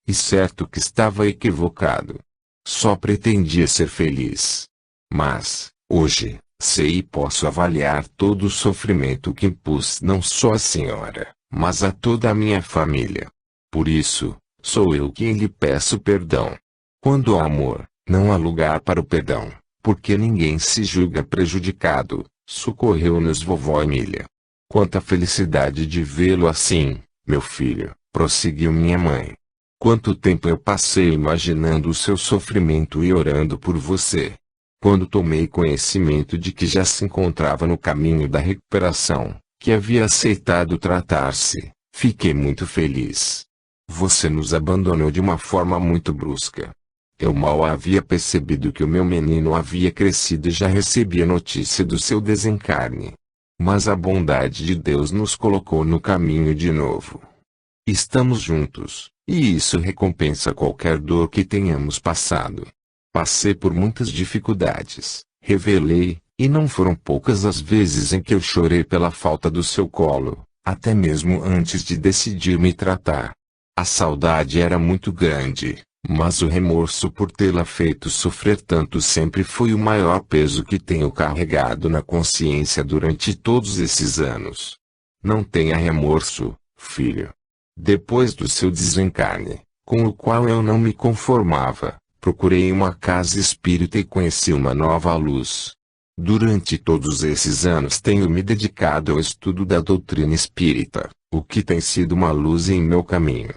E certo que estava equivocado. Só pretendia ser feliz. Mas, hoje, sei e posso avaliar todo o sofrimento que impus não só à senhora, mas a toda a minha família. Por isso, sou eu quem lhe peço perdão. Quando há amor, não há lugar para o perdão, porque ninguém se julga prejudicado, socorreu-nos vovó Emília. Quanta felicidade de vê-lo assim, meu filho, prosseguiu minha mãe. Quanto tempo eu passei imaginando o seu sofrimento e orando por você. Quando tomei conhecimento de que já se encontrava no caminho da recuperação, que havia aceitado tratar-se, fiquei muito feliz. Você nos abandonou de uma forma muito brusca. Eu mal havia percebido que o meu menino havia crescido e já recebia notícia do seu desencarne. Mas a bondade de Deus nos colocou no caminho de novo. Estamos juntos, e isso recompensa qualquer dor que tenhamos passado. Passei por muitas dificuldades, revelei, e não foram poucas as vezes em que eu chorei pela falta do seu colo, até mesmo antes de decidir me tratar. A saudade era muito grande, mas o remorso por tê-la feito sofrer tanto sempre foi o maior peso que tenho carregado na consciência durante todos esses anos. Não tenha remorso, filho. Depois do seu desencarne, com o qual eu não me conformava, procurei uma casa espírita e conheci uma nova luz. Durante todos esses anos tenho me dedicado ao estudo da doutrina espírita, o que tem sido uma luz em meu caminho.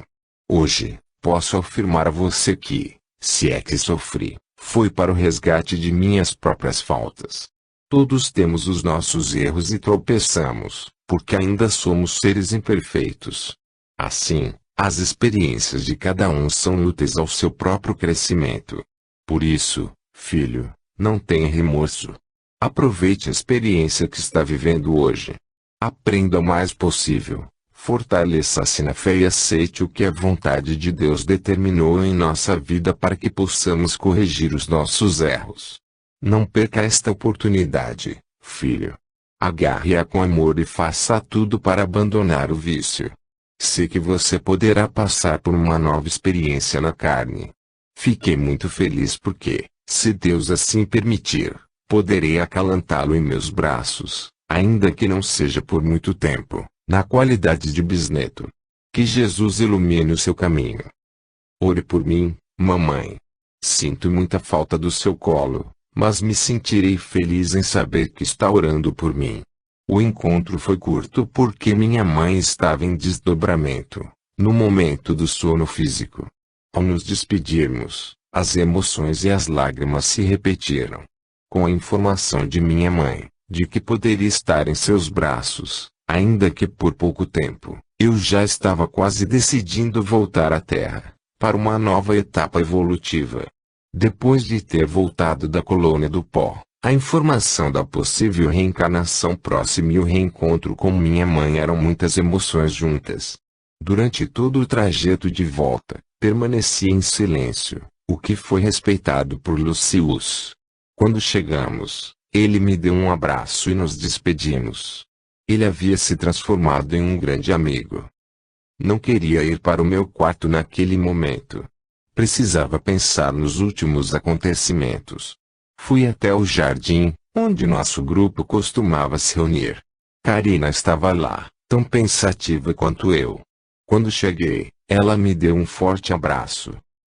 Hoje, posso afirmar a você que, se é que sofri, foi para o resgate de minhas próprias faltas. Todos temos os nossos erros e tropeçamos, porque ainda somos seres imperfeitos. Assim, as experiências de cada um são úteis ao seu próprio crescimento. Por isso, filho, não tenha remorso. Aproveite a experiência que está vivendo hoje. Aprenda o mais possível. Fortaleça-se na fé e aceite o que a vontade de Deus determinou em nossa vida para que possamos corrigir os nossos erros. Não perca esta oportunidade, filho. Agarre-a com amor e faça tudo para abandonar o vício. Sei que você poderá passar por uma nova experiência na carne. Fiquei muito feliz porque, se Deus assim permitir, poderei acalantá-lo em meus braços, ainda que não seja por muito tempo, na qualidade de bisneto. Que Jesus ilumine o seu caminho. Ore por mim, mamãe. Sinto muita falta do seu colo, mas me sentirei feliz em saber que está orando por mim. O encontro foi curto porque minha mãe estava em desdobramento, no momento do sono físico. Ao nos despedirmos, as emoções e as lágrimas se repetiram. Com a informação de minha mãe, de que poderia estar em seus braços, ainda que por pouco tempo, Eu já estava quase decidindo voltar à Terra, para uma nova etapa evolutiva. Depois de ter voltado da colônia do pó, a informação da possível reencarnação próxima e o reencontro com minha mãe eram muitas emoções juntas. Durante todo o trajeto de volta, permaneci em silêncio, o que foi respeitado por Lucius. Quando chegamos, ele me deu um abraço e nos despedimos. Ele havia se transformado em um grande amigo. Não queria ir para o meu quarto naquele momento. Precisava pensar nos últimos acontecimentos. Fui até o jardim, onde nosso grupo costumava se reunir. Karina estava lá, tão pensativa quanto eu. Quando cheguei, ela me deu um forte abraço.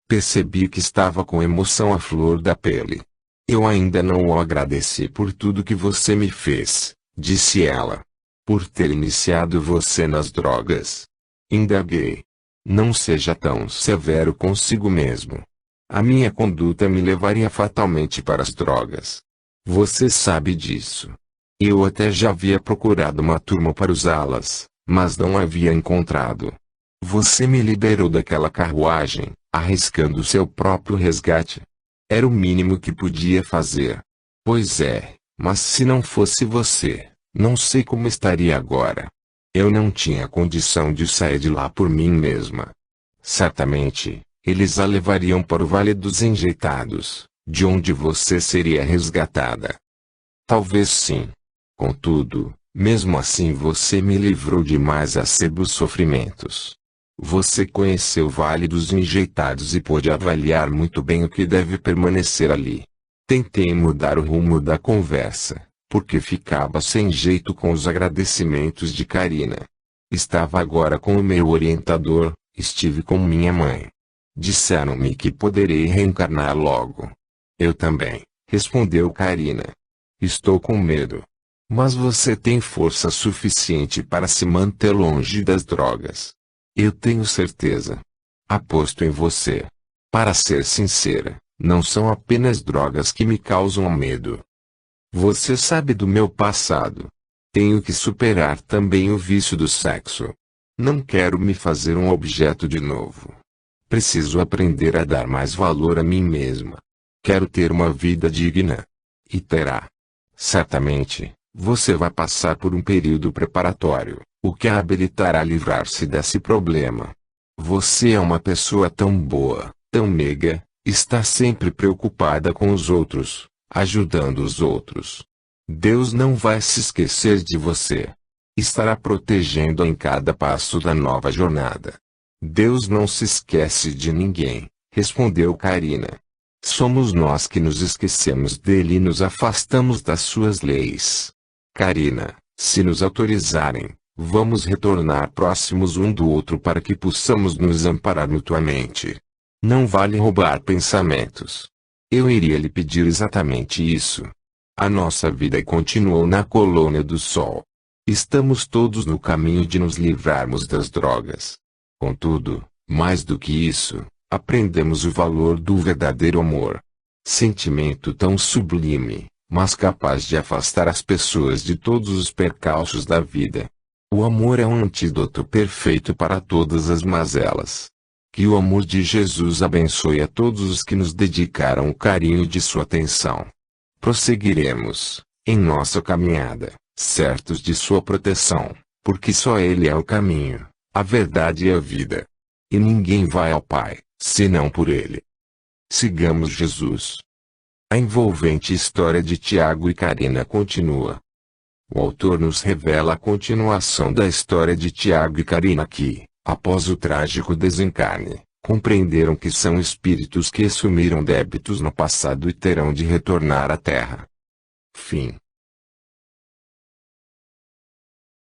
Percebi que estava com emoção à flor da pele. Eu ainda não o agradeci por tudo que você me fez, disse ela. Por ter iniciado você nas drogas. Indaguei. Não seja tão severo consigo mesmo. A minha conduta me levaria fatalmente para as drogas. Você sabe disso. Eu até já havia procurado uma turma para usá-las, mas não havia encontrado. Você me liberou daquela carruagem, arriscando seu próprio resgate. Era o mínimo que podia fazer. Pois é, mas se não fosse você, não sei como estaria agora. Eu não tinha condição de sair de lá por mim mesma. Certamente, eles a levariam para o Vale dos Enjeitados, de onde você seria resgatada. Talvez sim. Contudo, mesmo assim você me livrou de mais acerbos sofrimentos. Você conheceu o Vale dos Enjeitados e pôde avaliar muito bem o que deve permanecer ali. Tentei mudar o rumo da conversa, porque ficava sem jeito com os agradecimentos de Karina. Estava agora com o meu orientador, estive com minha mãe. Disseram-me que poderei reencarnar logo. Eu também, respondeu Karina. Estou com medo. Mas você tem força suficiente para se manter longe das drogas. Eu tenho certeza. Aposto em você. Para ser sincera, não são apenas drogas que me causam medo. Você sabe do meu passado. Tenho que superar também o vício do sexo. Não quero me fazer um objeto de novo. Preciso aprender a dar mais valor a mim mesma. Quero ter uma vida digna. E terá. Certamente, você vai passar por um período preparatório, o que a habilitará a livrar-se desse problema. Você é uma pessoa tão boa, tão meiga, está sempre preocupada com os outros, ajudando os outros. Deus não vai se esquecer de você. Estará protegendo em cada passo da nova jornada. Deus não se esquece de ninguém, respondeu Karina. Somos nós que nos esquecemos dele e nos afastamos das suas leis. Karina, se nos autorizarem, vamos retornar próximos um do outro para que possamos nos amparar mutuamente. Não vale roubar pensamentos. Eu iria lhe pedir exatamente isso. A nossa vida continuou na colônia do Sol. Estamos todos no caminho de nos livrarmos das drogas. Contudo, mais do que isso, aprendemos o valor do verdadeiro amor. Sentimento tão sublime, mas capaz de afastar as pessoas de todos os percalços da vida. O amor é um antídoto perfeito para todas as mazelas. Que o amor de Jesus abençoe a todos os que nos dedicaram o carinho de sua atenção. Prosseguiremos, em nossa caminhada, certos de sua proteção, porque só Ele é o caminho, a verdade e a vida. E ninguém vai ao Pai, senão por Ele. Sigamos Jesus. A envolvente história de Tiago e Karina continua. O autor nos revela a continuação da história de Tiago e Karina que, após o trágico desencarne, compreenderam que são espíritos que assumiram débitos no passado e terão de retornar à Terra. Fim.